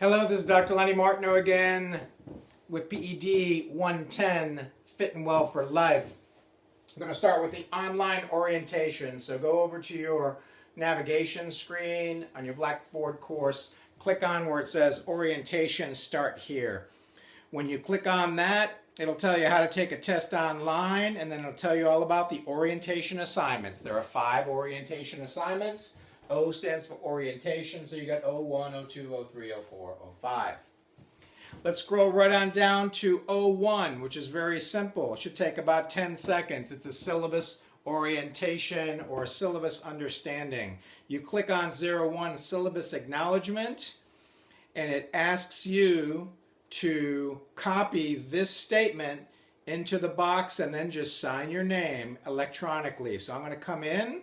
Hello, this is Dr. Lenny Martineau again with PED 110, Fit and Well for Life. I'm going to start with the online orientation. So go over to your navigation screen on your Blackboard course. Click on where it says Orientation, Start Here. When you click on that, it'll tell you how to take a test online, and then it'll tell you all about the orientation assignments. There are 5 orientation assignments. O stands for orientation, so you got O1, O2, O3, O4, O5. Let's scroll right on down to O1, which is very simple. It should take about 10 seconds. It's a syllabus orientation or syllabus understanding. You click on 01 syllabus acknowledgement, and it asks you to copy this statement into the box and then just sign your name electronically. So I'm going to come in.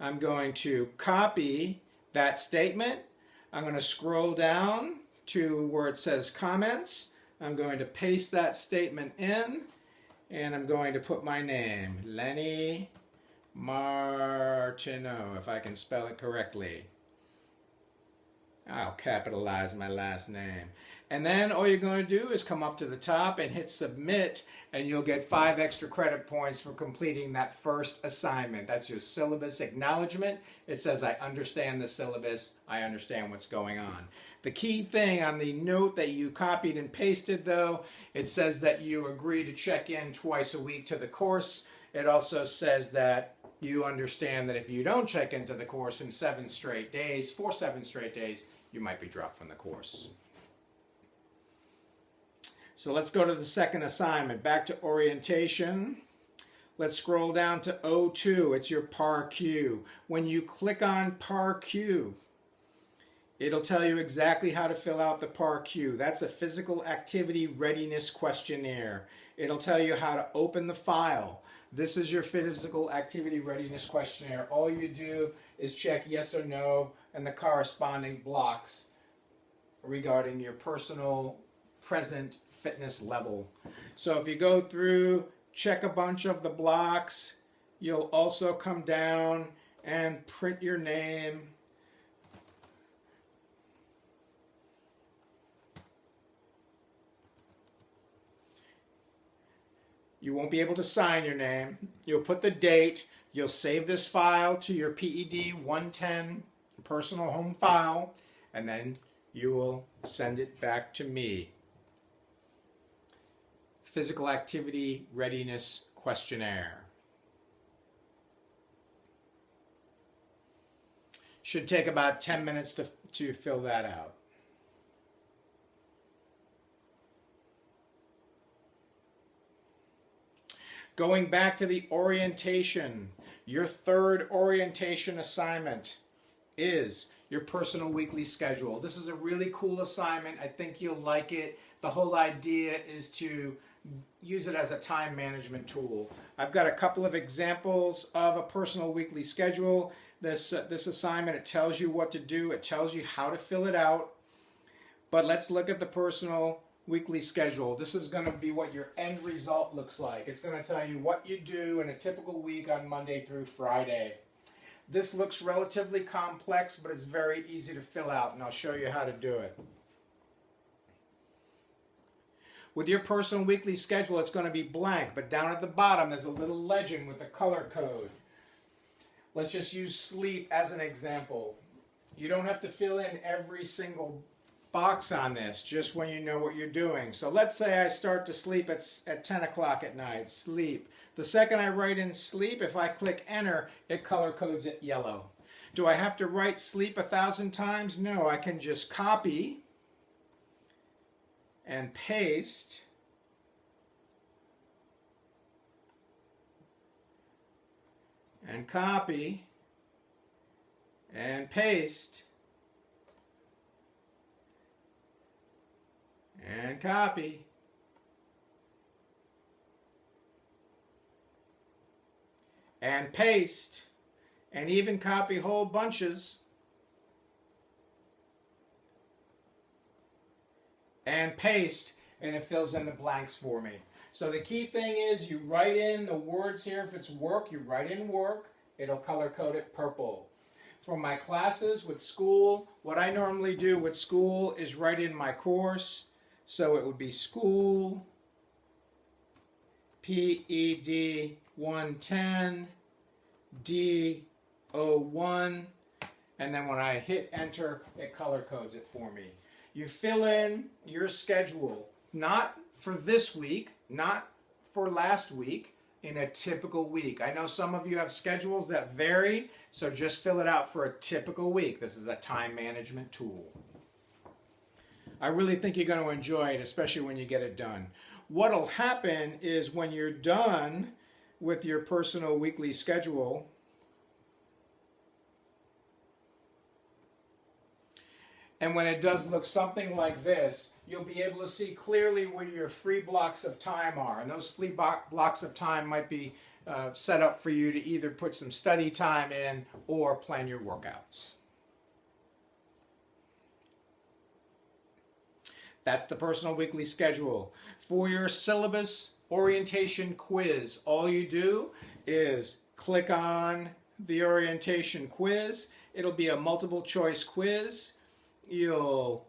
I'm going to copy that statement. I'm going to scroll down to where it says comments. I'm going to paste that statement in, and I'm going to put my name, Lenny Martineau, if I can spell it correctly. I'll capitalize my last name. And then all you're going to do is come up to the top and hit submit, and you'll get 5 extra credit points for completing that first assignment. That's your syllabus acknowledgement. It says, I understand the syllabus, I understand what's going on. The key thing on the note that you copied and pasted, though, it says that you agree to check in twice a week to the course. It also says that you understand that if you don't check into the course in 7 straight days, for 7 straight days, you might be dropped from the course. So let's go to the second assignment. Back to orientation. Let's scroll down to O2. It's your PAR-Q. When you click on PAR-Q, it'll tell you exactly how to fill out the PAR-Q. That's a physical activity readiness questionnaire. It'll tell you how to open the file. This is your physical activity readiness questionnaire. All you do is check yes or no and the corresponding blocks regarding your personal present fitness level. So if you go through, check a bunch of the blocks, you'll also come down and print your name. You won't be able to sign your name. You'll put the date. You'll save this file to your PED 110 personal home file, and then you will send it back to me. Physical Activity Readiness Questionnaire. Should take about 10 minutes to fill that out. Going back to the orientation, your third orientation assignment is your personal weekly schedule. This is a really cool assignment. I think you'll like it. The whole idea is to use it as a time management tool. I've got a couple of examples of a personal weekly schedule. This assignment, it tells you what to do. It tells you how to fill it out. But let's look at the personal weekly schedule. This is going to be what your end result looks like. It's going to tell you what you do in a typical week on Monday through Friday. This looks relatively complex, but it's very easy to fill out, and I'll show you how to do it. With your personal weekly schedule, it's going to be blank, but down at the bottom there's a little legend with a color code. Let's just use sleep as an example. You don't have to fill in every single box on this, just when you know what you're doing. So let's say I start to sleep at 10 o'clock at night, sleep. The second I write in sleep, if I click enter, it color codes it yellow. Do I have to write sleep 1,000 times? No, I can just copy and paste and copy and paste and copy and paste and even copy whole bunches and paste, and it fills in the blanks for me. So the key thing is you write in the words here. If it's work, you write in work. It'll color code it purple. For my classes with school, what I normally do with school is write in my course. So it would be school, PED 110, D01, and then when I hit enter, it color codes it for me. You fill in your schedule, not for this week, not for last week, in a typical week. I know some of you have schedules that vary, so just fill it out for a typical week. This is a time management tool. I really think you're going to enjoy it, especially when you get it done. What'll happen is when you're done with your personal weekly schedule, and when it does look something like this, you'll be able to see clearly where your free blocks of time are. And those free blocks of time might be set up for you to either put some study time in or plan your workouts. That's the personal weekly schedule. For your syllabus orientation quiz, all you do is click on the orientation quiz. It'll be a multiple choice quiz. You'll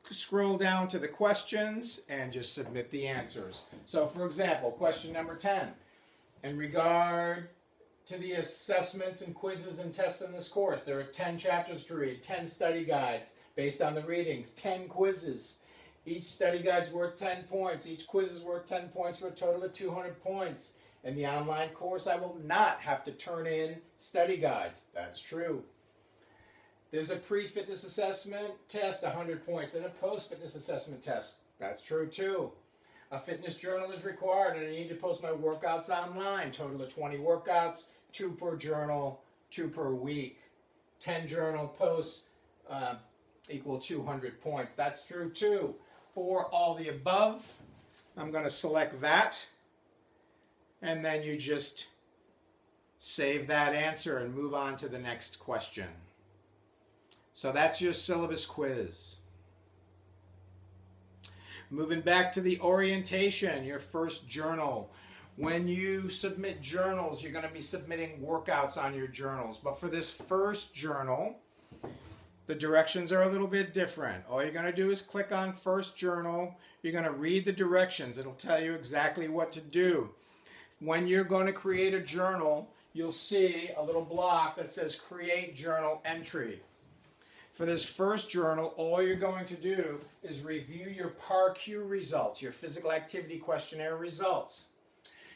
scroll down to the questions and just submit the answers. So for example, question number 10. In regard to the assessments and quizzes and tests in this course, there are 10 chapters to read, 10 study guides based on the readings, 10 quizzes. Each study guide's worth 10 points. Each quiz is worth 10 points for a total of 200 points. In the online course, I will not have to turn in study guides. That's true. There's a pre-fitness assessment test, 100 points, and a post-fitness assessment test. That's true too. A fitness journal is required, and I need to post my workouts online. Total of 20 workouts, 2 per journal, 2 per week. 10 journal posts equal 200 points. That's true too. For all the above, I'm going to select that, and then you just save that answer and move on to the next question. So that's your syllabus quiz. Moving back to the orientation, your first journal. When you submit journals, you're going to be submitting workouts on your journals. But for this first journal, the directions are a little bit different. All you're going to do is click on first journal. You're going to read the directions. It'll tell you exactly what to do. When you're going to create a journal, you'll see a little block that says create journal entry. For this first journal, all you're going to do is review your PAR-Q results, your physical activity questionnaire results.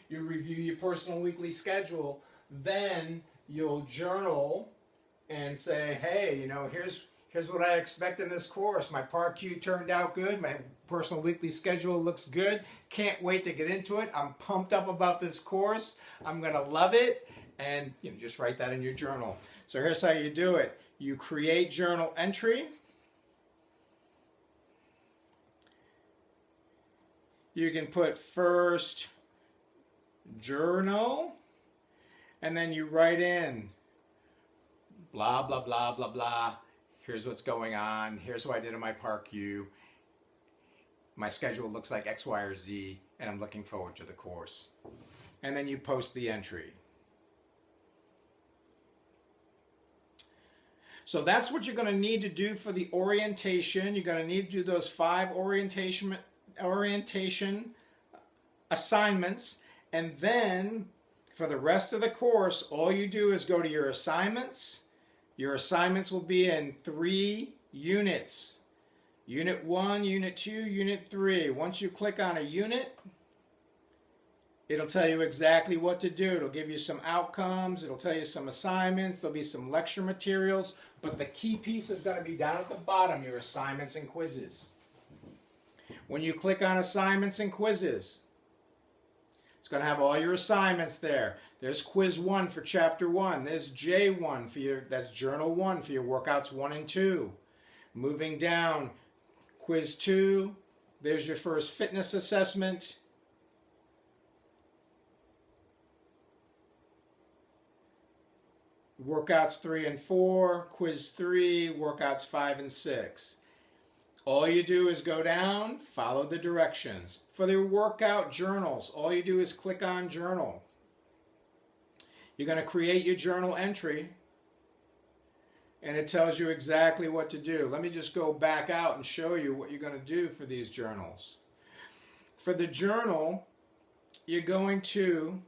You review your personal weekly schedule, then you'll journal and say, hey, you know, here's what I expect in this course. My PAR-Q turned out good. My personal weekly schedule looks good. Can't wait to get into it. I'm pumped up about this course. I'm going to love it. And you know, just write that in your journal. So here's how you do it. You create journal entry. You can put first journal, and then you write in blah, blah, blah, blah, blah. Here's what's going on. Here's what I did in my PAR-Q. My schedule looks like X, Y, or Z, and I'm looking forward to the course. And then you post the entry. So that's what you're going to need to do for the orientation. You're going to need to do those 5 orientation assignments. And then for the rest of the course, all you do is go to your assignments. Your assignments will be in 3 units. Unit 1, Unit 2, Unit 3. Once you click on a unit, it'll tell you exactly what to do. It'll give you some outcomes. It'll tell you some assignments. There'll be some lecture materials. But the key piece is going to be down at the bottom, your assignments and quizzes. When you click on assignments and quizzes, it's going to have all your assignments there. There's quiz 1 for chapter 1. There's J1 for your, that's journal 1 for your workouts 1 and 2. Moving down, quiz 2, there's your first fitness assessment. Workouts 3 and 4, quiz 3, workouts 5 and 6. All you do is go down, follow the directions. For the workout journals, all you do is click on journal. You're going to create your journal entry, and it tells you exactly what to do. Let me just go back out and show you what you're going to do for these journals. For the journal, you're going to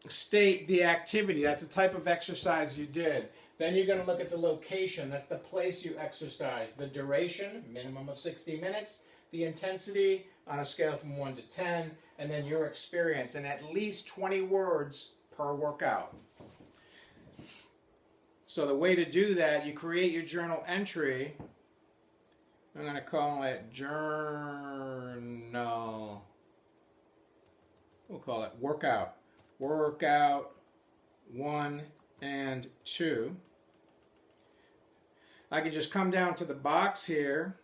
state the activity. That's the type of exercise you did. Then you're going to look at the location. That's the place you exercise. The duration, minimum of 60 minutes. The intensity on a scale from 1 to 10. And then your experience. And at least 20 words per workout. So the way to do that, you create your journal entry. I'm going to call it journal. We'll call it workout. Workout 1 and 2. I can just come down to the box here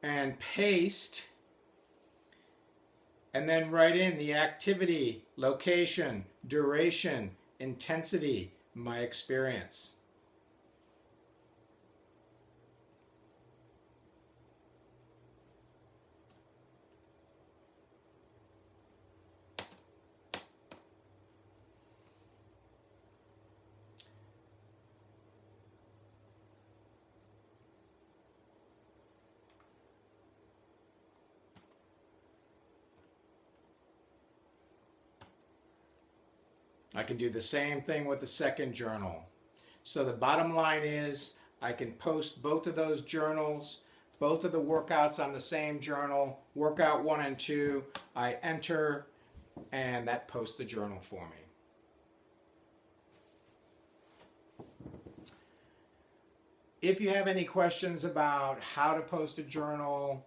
and paste, and then write in the activity, location, duration, intensity, my experience. I can do the same thing with the second journal. So the bottom line is I can post both of those journals, both of the workouts on the same journal, workout 1 and 2. I enter, and that posts the journal for me. If you have any questions about how to post a journal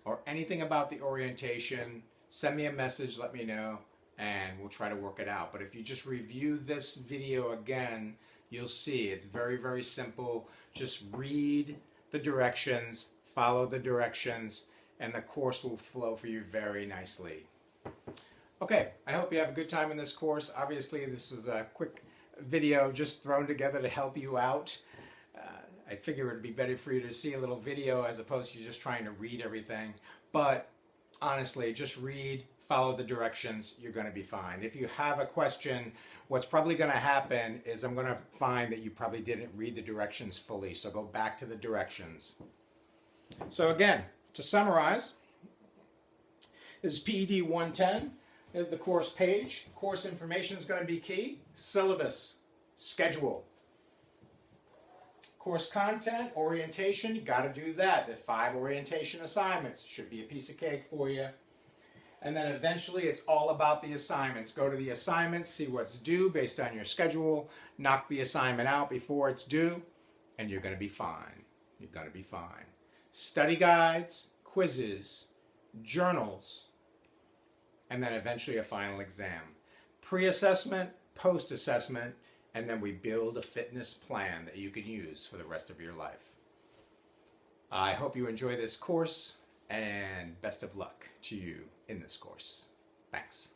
or anything about the orientation, send me a message, let me know, and we'll try to work it out. But if you just review this video again, you'll see it's very, very simple. Just read the directions, follow the directions, and the course will flow for you very nicely. Okay, I hope you have a good time in this course. Obviously, this was a quick video just thrown together to help you out. I figure it would be better for you to see a little video as opposed to just trying to read everything. But honestly, just read, follow the directions, you're going to be fine. If you have a question, what's probably going to happen is I'm going to find that you probably didn't read the directions fully, so go back to the directions. So again, to summarize, this is PED 110. There's the course page. Course information is going to be key. Syllabus, schedule. Course content, orientation, you got to do that. The 5 orientation assignments should be a piece of cake for you. And then eventually it's all about the assignments. Go to the assignments, see what's due based on your schedule, knock the assignment out before it's due, and you're going to be fine. You're going to be fine. Study guides, quizzes, journals, and then eventually a final exam. Pre-assessment, post-assessment, and then we build a fitness plan that you can use for the rest of your life. I hope you enjoy this course, and best of luck to you in this course. Thanks.